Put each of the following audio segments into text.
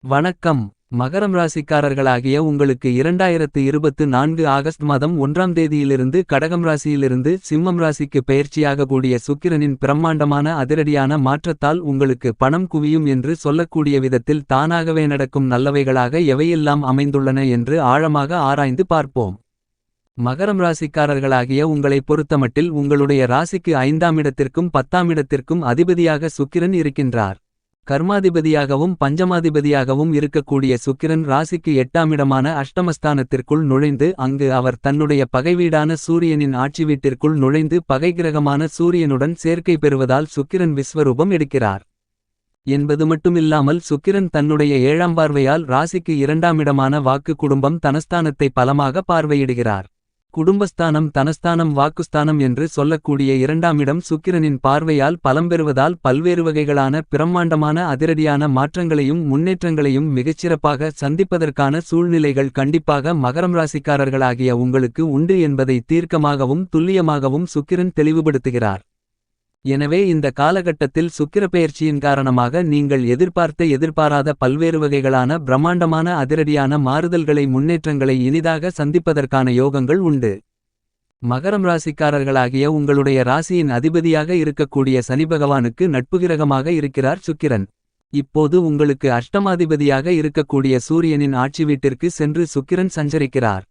வணக்கம். மகரம் ராசிக்காரர்களாகிய உங்களுக்கு 2024 ஆகஸ்ட் மாதம் 1ஆம் தேதியிலிருந்து கடகம் ராசியிலிருந்து சிம்மம் ராசிக்கு பெயர்ச்சியாக கூடிய சுக்கிரனின் பிரம்மாண்டமான அதிரடியான மாற்றத்தால் உங்களுக்கு பணம் குவியும் என்று சொல்லக்கூடிய விதத்தில் தானாகவே நடக்கும் நல்லவைகளாக எவையெல்லாம் அமைந்துள்ளன என்று ஆழமாக ஆராய்ந்து பார்ப்போம். மகரம் ராசிக்காரர்களாகிய உங்களை பொறுத்தமட்டில் உங்களுடைய ராசிக்கு 5ஆம் இடத்திற்கும் 10ஆம் இடத்திற்கும் அதிபதியாக சுக்கிரன் இருக்கின்றார். கர்மாதிபதியாகவும் பஞ்சமாதிபதியாகவும் இருக்கக்கூடிய சுக்கிரன் ராசிக்கு 8ஆம் இடமான அஷ்டமஸ்தானத்திற்குள் நுழைந்து அங்கு அவர் தன்னுடைய பகைவீடான சூரியனின் ஆட்சி வீட்டிற்குள் நுழைந்து பகைக்கிரகமான சூரியனுடன் சேர்க்கை பெறுவதால் சுக்கிரன் விஸ்வரூபம் எடுக்கிறார் என்பது மட்டுமில்லாமல் சுக்கிரன் தன்னுடைய 7ஆம் பார்வையால் ராசிக்கு 2ஆம் இடமான வாக்கு குடும்பம் தனஸ்தானத்தை பலமாக பார்வையிடுகிறார். குடும்பஸ்தானம் தனஸ்தானம் வாக்குஸ்தானம் என்று சொல்லக்கூடிய 2ஆம் இடம் சுக்கிரனின் பார்வையால் பலம் பெறுவதால் பல்வேறு வகைகளான பிரம்மாண்டமான அதிரடியான மாற்றங்களையும் முன்னேற்றங்களையும் மிகச்சிறப்பாக சந்திப்பதற்கான சூழ்நிலைகள் கண்டிப்பாக மகரம் ராசிக்காரர்களாகிய உங்களுக்கு உண்டு என்பதை தீர்க்கமாகவும் துல்லியமாகவும் சுக்கிரன் தெளிவுபடுத்துகிறார். எனவே இந்த காலகட்டத்தில் சுக்கிர பெயர்ச்சியின் காரணமாக நீங்கள் எதிர்பாராத பல்வேறு வகைகளான பிரம்மாண்டமான அதிரடியான மாறுதல்களை முன்னேற்றங்களை இனிதாக சந்திப்பதற்கான யோகங்கள் உண்டு. மகரம் ராசிக்காரர்களாகிய உங்களுடைய ராசியின் அதிபதியாக இருக்கக்கூடிய சனி பகவானுக்கு நட்புகிரகமாக இருக்கிறார் சுக்கிரன். இப்போது உங்களுக்கு அஷ்டமாதிபதியாக இருக்கக்கூடிய சூரியனின் ஆட்சி வீட்டிற்கு சென்று சுக்கிரன் சஞ்சரிக்கிறார்.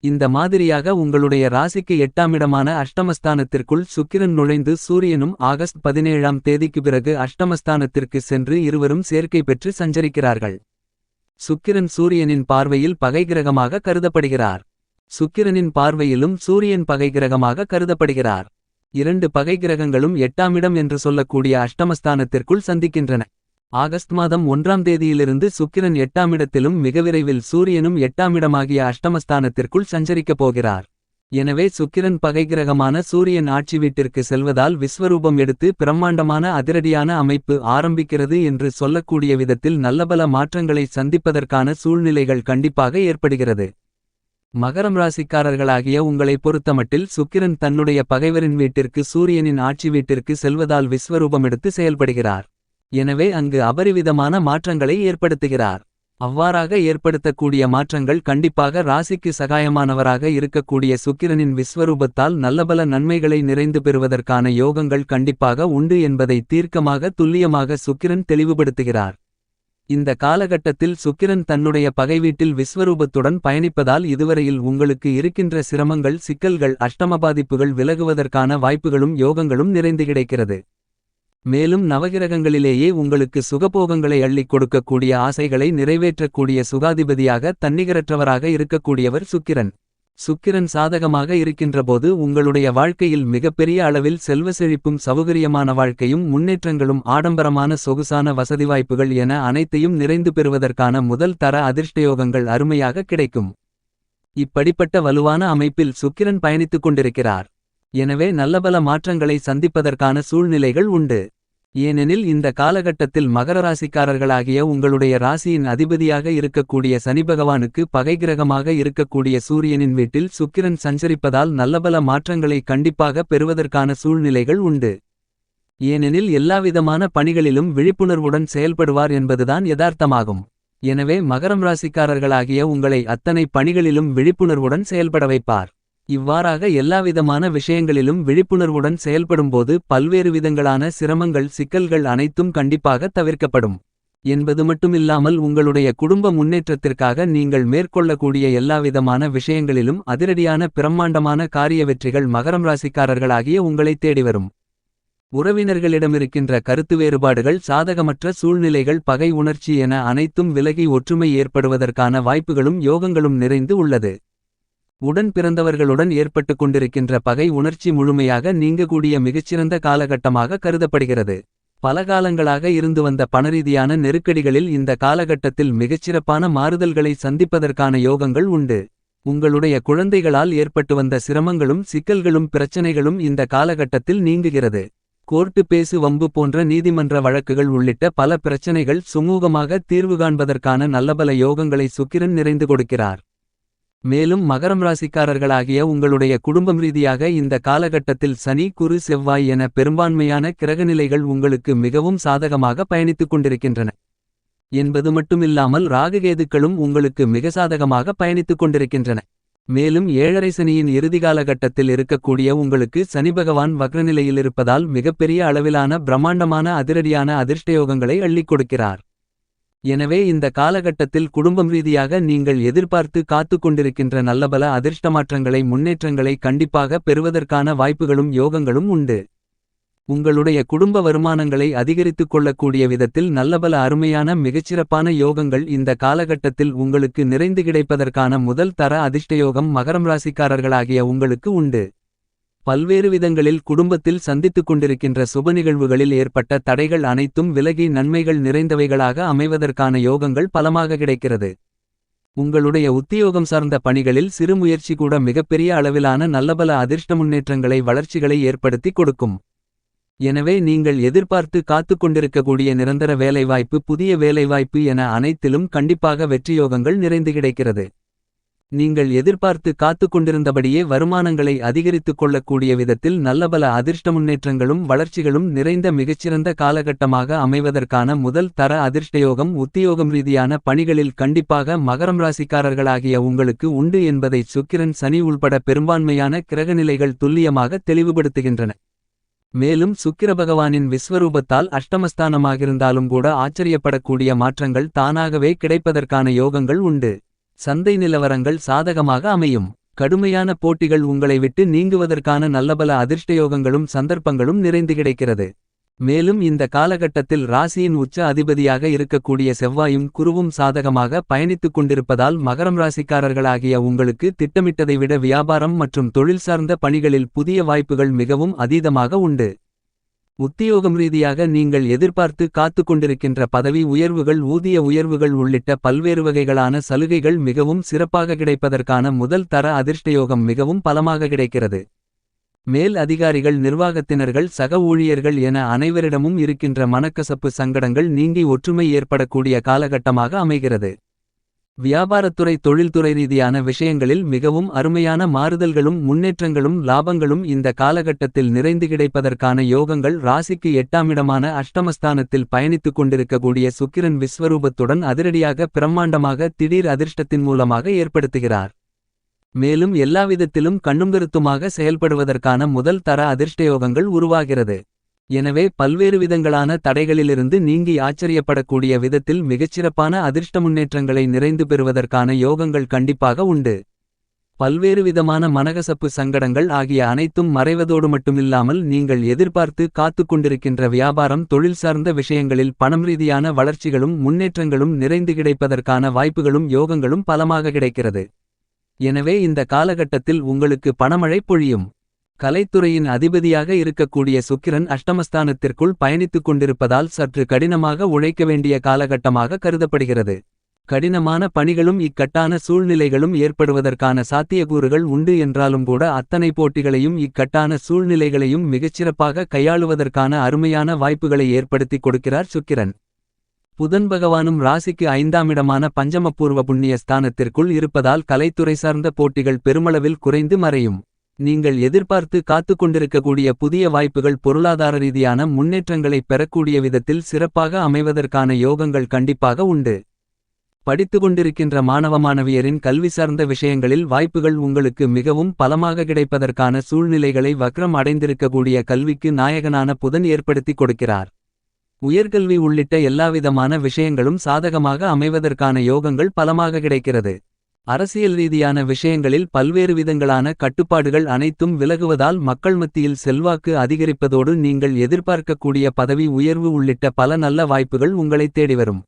இந்த மாதிரியாக உங்களுடைய ராசிக்கு 8ஆம் இடமான அஷ்டமஸ்தானத்திற்குள் சுக்கிரன் நுழைந்து சூரியனும் ஆகஸ்ட் 17ஆம் தேதிக்கு பிறகு அஷ்டமஸ்தானத்திற்கு சென்று இருவரும் சேர்க்கை பெற்று சஞ்சரிக்கிறார்கள். சுக்கிரன் சூரியனின் பார்வையில் பகைக்கிரகமாக கருதப்படுகிறார். சுக்கிரனின் பார்வையிலும் சூரியன் பகைக்கிரகமாக கருதப்படுகிறார். 2 பகைக்கிரகங்களும் 8ஆம் இடம் என்று சொல்லக்கூடிய அஷ்டமஸ்தானத்திற்குள் சந்திக்கின்றன. ஆகஸ்ட் மாதம் 1ஆம் தேதியிலிருந்து சுக்கிரன் 8ஆம் இடத்திலும் மிக விரைவில் சூரியனும் 8ஆம் இடமாகிய அஷ்டமஸ்தானத்திற்குள் சஞ்சரிக்கப் போகிறார். எனவே சுக்கிரன் பகைக்கிரகமான சூரியன் ஆட்சி வீட்டிற்கு செல்வதால் விஸ்வரூபம் எடுத்து பிரம்மாண்டமான அதிரடியான அமைப்பு ஆரம்பிக்கிறது என்று சொல்லக்கூடிய விதத்தில் நல்லபல மாற்றங்களை சந்திப்பதற்கான சூழ்நிலைகள் கண்டிப்பாக ஏற்படுகிறது. மகரம் ராசிக்காரர்களாகிய உங்களை பொறுத்தமட்டில் சுக்கிரன் தன்னுடைய பகைவரின் வீட்டிற்கு சூரியனின் ஆட்சி வீட்டிற்கு செல்வதால் விஸ்வரூபம் எடுத்து செயல்படுகிறார். எனவே அங்கு அபரிவிதமான மாற்றங்களை ஏற்படுத்துகிறார். அவ்வாறாக ஏற்படுத்தக்கூடிய மாற்றங்கள் கண்டிப்பாக ராசிக்கு சகாயமானவராக இருக்கக்கூடிய சுக்கிரனின் விஸ்வரூபத்தால் நல்லபல நன்மைகளை நிறைந்து பெறுவதற்கான யோகங்கள் கண்டிப்பாக உண்டு என்பதை தீர்க்கமாக துல்லியமாக சுக்கிரன் தெளிவுபடுத்துகிறார். இந்த காலகட்டத்தில் சுக்கிரன் தன்னுடைய பகைவீட்டில் விஸ்வரூபத்துடன் பயணிப்பதால் இதுவரையில் உங்களுக்கு இருக்கின்ற சிரமங்கள் சிக்கல்கள் அஷ்டமபாதிப்புகள் விலகுவதற்கான வாய்ப்புகளும் யோகங்களும் நிறைந்து கிடைக்கிறது. மேலும் நவகிரகங்களிலேயே உங்களுக்கு சுகபோகங்களை அள்ளிக் கொடுக்கக்கூடிய ஆசைகளை நிறைவேற்றக்கூடிய சுகாதிபதியாக தன்னிகரற்றவராக இருக்கக்கூடியவர் சுக்கிரன். சுக்கிரன் சாதகமாக இருக்கின்றபோது உங்களுடைய வாழ்க்கையில் மிகப்பெரிய அளவில் செல்வ செழிப்பும் சௌகரியமான வாழ்க்கையும் முன்னேற்றங்களும் ஆடம்பரமான சொகுசான வசதி வாய்ப்புகள் என அனைத்தையும் நிறைந்து பெறுவதற்கான முதல் தர அதிர்ஷ்டயோகங்கள் அருமையாக கிடைக்கும். இப்படிப்பட்ட வலுவான அமைப்பில் சுக்கிரன் பயணித்துக் கொண்டிருக்கிறார். எனவே நல்லபல மாற்றங்களை சந்திப்பதற்கான சூழ்நிலைகள் உண்டு. ஏனெனில் இந்த காலகட்டத்தில் மகர ராசிக்காரர்களாகிய உங்களுடைய ராசியின் அதிபதியாக இருக்கக்கூடிய சனி பகவானுக்கு பகைக்கிரகமாக இருக்கக்கூடிய சூரியனின் வீட்டில் சுக்கிரன் சஞ்சரிப்பதால் நல்லபல மாற்றங்களை கண்டிப்பாக பெறுவதற்கான சூழ்நிலைகள் உண்டு. ஏனெனில் எல்லாவிதமான பணிகளிலும் விழிப்புணர்வுடன் செயல்படுவார் என்பதுதான் யதார்த்தமாகும். எனவே மகரம் ராசிக்காரர்களாகிய உங்களை அத்தனை பணிகளிலும் விழிப்புணர்வுடன் செயல்பட வைப்பார். இவ்வாறாக எல்லாவிதமான விஷயங்களிலும் விழிப்புணர்வுடன் செயல்படும்போது பல்வேறு விதங்களான சிரமங்கள் சிக்கல்கள் அனைத்தும் கண்டிப்பாக தவிர்க்கப்படும் என்பது மட்டுமில்லாமல் உங்களுடைய குடும்ப முன்னேற்றத்திற்காக நீங்கள் மேற்கொள்ளக்கூடிய எல்லாவிதமான விஷயங்களிலும் அதிரடியான பிரம்மாண்டமான காரிய வெற்றிகள் மகரம் ராசிக்காரர்களாகிய உங்களை தேடிவரும். உறவினர்களிடமிருக்கின்ற கருத்து வேறுபாடுகள் சாதகமற்ற சூழ்நிலைகள் பகை உணர்ச்சி என அனைத்தும் விலகி ஒற்றுமை ஏற்படுவதற்கான வாய்ப்புகளும் யோகங்களும் நிறைந்து உள்ளது. உடன் பிறந்தவர்களுடன் ஏற்பட்டு கொண்டிருக்கின்ற பகை உணர்ச்சி முழுமையாக நீங்கக்கூடிய மிகச்சிறந்த காலகட்டமாக கருதப்படுகிறது. பல காலங்களாக இருந்து வந்த பணரீதியான நெருக்கடிகளில் இந்த காலகட்டத்தில் மிகச்சிறப்பான மாறுதல்களை சந்திப்பதற்கான யோகங்கள் உண்டு. உங்களுடைய குழந்தைகளால் ஏற்பட்டு வந்த சிரமங்களும் சிக்கல்களும் பிரச்சனைகளும் இந்த காலகட்டத்தில் நீங்குகிறது. கோர்ட்டு பேசு வம்பு போன்ற நீதிமன்ற வழக்குகள் உள்ளிட்ட பல பிரச்சனைகள் சுமூகமாக தீர்வு காண்பதற்கான நல்லபல யோகங்களை சுக்கிரன் நிறைந்து கொடுக்கிறார். மேலும் மகரம் ராசிக்காரர்களாகிய உங்களுடைய குடும்பம் ரீதியாக இந்த காலகட்டத்தில் சனி குரு செவ்வாய் என பெரும்பான்மையான கிரகநிலைகள் உங்களுக்கு மிகவும் சாதகமாக பயணித்துக் கொண்டிருக்கின்றன. என்பது மட்டுமில்லாமல் ராகுகேதுக்களும் உங்களுக்கு மிக சாதகமாக பயணித்துக் கொண்டிருக்கின்றன. மேலும் 7.5 சனியின் இறுதி காலகட்டத்தில் இருக்கக்கூடிய உங்களுக்கு சனிபகவான் வக்ரநிலையில் இருப்பதால் மிகப்பெரிய அளவிலான பிரம்மாண்டமான அதிரடியான அதிர்ஷ்டயோகங்களை அள்ளிக் கொடுக்கிறார். எனவே இந்த காலகட்டத்தில் குடும்பம் ரீதியாக நீங்கள் எதிர்பார்த்து காத்துக் கொண்டிருக்கின்ற நல்லபல அதிர்ஷ்டமாற்றங்களை முன்னேற்றங்களை கண்டிப்பாக பெறுவதற்கான வாய்ப்புகளும் யோகங்களும் உண்டு. உங்களுடைய குடும்ப வருமானங்களை அதிகரித்துக் கொள்ளக்கூடிய விதத்தில் நல்லபல அருமையான மிகச்சிறப்பான யோகங்கள் இந்த காலகட்டத்தில் உங்களுக்கு நிறைந்து கிடைப்பதற்கான முதல் தர அதிர்ஷ்டயோகம் மகரம் ராசிக்காரர்களாகிய உங்களுக்கு உண்டு. பல்வேறு விதங்களில் குடும்பத்தில் சந்தித்துக் கொண்டிருக்கின்ற சுப நிகழ்வுகளில் ஏற்பட்ட தடைகள் அனைத்தும் விலகி நன்மைகள் நிறைந்தவைகளாக அமைவதற்கான யோகங்கள் பலமாக கிடைக்கிறது. உங்களுடைய உத்தியோகம் சார்ந்த பணிகளில் சிறு முயற்சி கூட மிகப்பெரிய அளவிலான நல்லபல அதிர்ஷ்ட முன்னேற்றங்களை வளர்ச்சிகளை ஏற்படுத்தி கொடுக்கும். எனவே நீங்கள் எதிர்பார்த்து காத்துக் கொண்டிருக்கக்கூடிய நிரந்தர வேலைவாய்ப்பு புதிய வேலைவாய்ப்பு என அனைத்திலும் கண்டிப்பாக வெற்றியோகங்கள் நிறைந்து கிடைக்கிறது. நீங்கள் எதிர்பார்த்து காத்துக் கொண்டிருந்தபடியே வருமானங்களை அதிகரித்துக் கொள்ளக்கூடிய விதத்தில் நல்லபல அதிர்ஷ்ட முன்னேற்றங்களும் வளர்ச்சிகளும் நிறைந்த மிகச்சிறந்த காலகட்டமாக அமைவதற்கான முதல் தர அதிர்ஷ்டயோகம் உத்தியோகம் ரீதியான பணிகளில் கண்டிப்பாக மகரம் ராசிக்காரர்களாகிய உங்களுக்கு உண்டு என்பதை சுக்கிரன் சனி உள்பட பெரும்பான்மையான கிரகநிலைகள் துல்லியமாக தெளிவுபடுத்துகின்றன. மேலும் சுக்கிர பகவானின் விஸ்வரூபத்தால் அஷ்டமஸ்தானமாகிருந்தாலும் கூட ஆச்சரியப்படக்கூடிய மாற்றங்கள் தானாகவே கிடைப்பதற்கான யோகங்கள் உண்டு. சந்தை நிலவரங்கள் சாதகமாக அமையும். கடுமையான போட்டிகள் உங்களை விட்டு நீங்குவதற்கான நல்லபல அதிர்ஷ்டயோகங்களும் சந்தர்ப்பங்களும் நிறைந்து கிடைக்கிறது. மேலும் இந்த காலகட்டத்தில் ராசியின் உச்ச அதிபதியாக இருக்கக்கூடிய செவ்வாயும் குருவும் சாதகமாக பயணித்துக் கொண்டிருப்பதால் மகரம் ராசிக்காரர்களாகிய உங்களுக்கு திட்டமிட்டதை விட வியாபாரம் மற்றும் தொழில் சார்ந்த பணிகளில் புதிய வாய்ப்புகள் மிகவும் அதீதமாக உண்டு. உத்தியோகம் ரீதியாக நீங்கள் எதிர்பார்த்து காத்துக் கொண்டிருக்கின்ற பதவி உயர்வுகள் ஊதிய உயர்வுகள் உள்ளிட்ட பல்வேறு வகைகளான சலுகைகள் மிகவும் சிறப்பாக கிடைப்பதற்கான முதல் தர அதிர்ஷ்டயோகம் மிகவும் பலமாக கிடைக்கிறது. மேல் அதிகாரிகள் நிர்வாகத்தினர்கள் சக ஊழியர்கள் என அனைவரிடமும் இருக்கின்ற மனக்கசப்பு சங்கடங்கள் நீங்கி ஒற்றுமை ஏற்படக்கூடிய காலகட்டமாக அமைகிறது. வியாபாரத்துறை தொழில்துறை ரீதியான விஷயங்களில் மிகவும் அருமையான மாறுதல்களும் முன்னேற்றங்களும் லாபங்களும் இந்த காலகட்டத்தில் நிறைந்து கிடைப்பதற்கான யோகங்கள் ராசிக்கு 8ஆம் இடமான அஷ்டமஸ்தானத்தில் பயணித்துக் கொண்டிருக்கக்கூடிய சுக்கிரன் விஸ்வரூபத்துடன் அதிரடியாக பிரம்மாண்டமாக திடீர் அதிர்ஷ்டத்தின் மூலமாக ஏற்படுத்துகிறார். மேலும் எல்லாவிதத்திலும் கண்ணுங்கருத்துமாக செயல்படுவதற்கான முதல் தர அதிர்ஷ்டயோகங்கள் உருவாகிறது. எனவே பல்வேறு விதங்களான தடைகளிலிருந்து நீங்கி ஆச்சரியப்படக்கூடிய விதத்தில் மிகச்சிறப்பான அதிர்ஷ்ட முன்னேற்றங்களை நிறைந்து பெறுவதற்கான யோகங்கள் கண்டிப்பாக உண்டு. பல்வேறு விதமான மனகசப்பு சங்கடங்கள் ஆகிய அனைத்தும் மறைவதோடு மட்டுமில்லாமல் நீங்கள் எதிர்பார்த்து காத்துக் கொண்டிருக்கின்ற வியாபாரம் தொழில் சார்ந்த விஷயங்களில் பணம் ரீதியான வளர்ச்சிகளும் முன்னேற்றங்களும் நிறைந்து கிடைப்பதற்கான வாய்ப்புகளும் யோகங்களும் பலமாக கிடைக்கிறது. எனவே இந்த காலகட்டத்தில் உங்களுக்கு பணமழை பொழியும். கலைத்துறையின் அதிபதியாக இருக்கக்கூடிய சுக்கிரன் அஷ்டமஸ்தானத்திற்குள் பயணித்துக் கொண்டிருப்பதால் சற்று கடினமாக உழைக்க வேண்டிய காலகட்டமாக கருதப்படுகிறது. கடினமான பணிகளும் இக்கட்டான சூழ்நிலைகளும் ஏற்படுவதற்கான சாத்தியக்கூறுகள் உண்டு என்றாலும் கூட அத்தனை போட்டிகளையும் இக்கட்டான சூழ்நிலைகளையும் மிகச்சிறப்பாக கையாளுவதற்கான அருமையான வாய்ப்புகளை ஏற்படுத்தி கொடுக்கிறார் சுக்கிரன். புதன் பகவானும் ராசிக்கு 5ஆம் இடமான பஞ்சமபூர்வ புண்ணிய ஸ்தானத்திற்குள் இருப்பதால் கலைத்துறை சார்ந்த போட்டிகள் பெருமளவில் குறைந்து மறையும். நீங்கள் எதிர்பார்த்து காத்துக் கொண்டிருக்கக்கூடிய புதிய வாய்ப்புகள் பொருளாதார ரீதியான முன்னேற்றங்களை பெறக்கூடிய விதத்தில் சிறப்பாக அமைவதற்கான யோகங்கள் கண்டிப்பாக உண்டு. படித்துக் கொண்டிருக்கின்ற மாணவ மாணவியரின் கல்வி சார்ந்த விஷயங்களில் வாய்ப்புகள் உங்களுக்கு மிகவும் பலமாக கிடைப்பதற்கான சூழ்நிலைகளை வக்ரம் அடைந்திருக்கக்கூடிய கல்விக்கு நாயகனான புதன் ஏற்படுத்தி கொடுக்கிறார். உயர்கல்வி உள்ளிட்ட எல்லாவிதமான விஷயங்களும் சாதகமாக அமைவதற்கான யோகங்கள் பலமாக கிடைக்கிறது. அரசியல் ரீதியான விஷயங்களில் பல்வேறு விதங்களான கட்டுப்பாடுகள் அனைத்தும் விலகுவதால் மக்கள் மத்தியில் செல்வாக்கு அதிகரிப்பதோடு நீங்கள் எதிர்பார்க்கக்கூடிய பதவி உயர்வு உள்ளிட்ட பல நல்ல வாய்ப்புகள் உங்களை தேடிவரும்.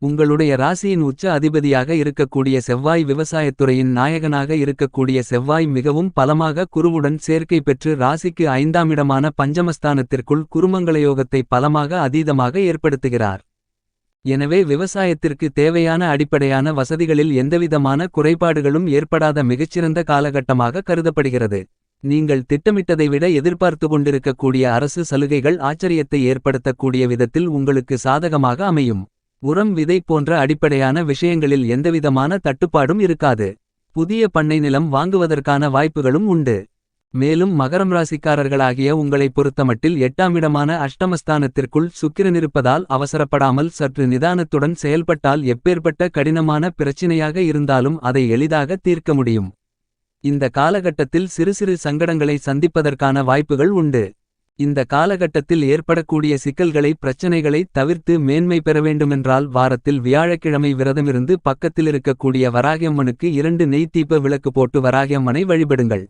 உங்களுடைய ராசியின் உச்ச அதிபதியாக இருக்கக்கூடிய செவ்வாய் விவசாயத்துறையின் நாயகனாக இருக்கக்கூடிய செவ்வாய் மிகவும் பலமாக குருவுடன் சேர்க்கை பெற்று ராசிக்கு 5ஆம் இடமான பஞ்சமஸ்தானத்திற்குள் குருமங்களயோகத்தை பலமாக அதீதமாக ஏற்படுத்துகிறார். எனவே விவசாயத்திற்கு தேவையான அடிப்படையான வசதிகளில் எந்தவிதமான குறைபாடுகளும் ஏற்படாத மிகச்சிறந்த காலகட்டமாக கருதப்படுகிறது. நீங்கள் திட்டமிட்டதை விட எதிர்பார்த்து கொண்டிருக்கக்கூடிய அரசு சலுகைகள் ஆச்சரியத்தை ஏற்படுத்தக்கூடிய விதத்தில் உங்களுக்கு சாதகமாக அமையும். உரம் விதை போன்ற அடிப்படையான விஷயங்களில் எந்தவிதமான தட்டுப்பாடும் இருக்காது. புதிய பண்ணை நிலம் வாங்குவதற்கான வாய்ப்புகளும் உண்டு. மேலும் மகரம் ராசிக்காரர்களாகிய உங்களைப் பொறுத்தமட்டில் 8ஆம் இடமான அஷ்டமஸ்தானத்திற்குள் சுக்கிரனிருப்பதால் அவசரப்படாமல் சற்று நிதானத்துடன் செயல்பட்டால் எப்பேற்பட்ட கடினமான பிரச்சினையாக இருந்தாலும் அதை எளிதாக தீர்க்க முடியும். இந்த காலகட்டத்தில் சிறு சிறு சங்கடங்களை சந்திப்பதற்கான வாய்ப்புகள் உண்டு. இந்த காலகட்டத்தில் ஏற்படக்கூடிய சிக்கல்களை பிரச்சனைகளை தவிர்த்து மேன்மை பெற வேண்டுமென்றால் வாரத்தில் வியாழக்கிழமை விரதமிருந்து பக்கத்திலிருக்கக்கூடிய வராகியம்மனுக்கு 2 நெய் தீப விளக்கு போட்டு வராகியம்மனை வழிபடுங்கள்.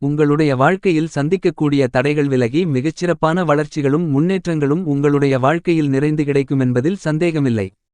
உங்களுடைய வாழ்க்கையில் சந்திக்கக்கூடிய தடைகள் விலகி மிகச்சிறப்பான வளர்ச்சிகளும் முன்னேற்றங்களும் உங்களுடைய வாழ்க்கையில் நிறைந்து கிடைக்கும் என்பதில் சந்தேகமில்லை.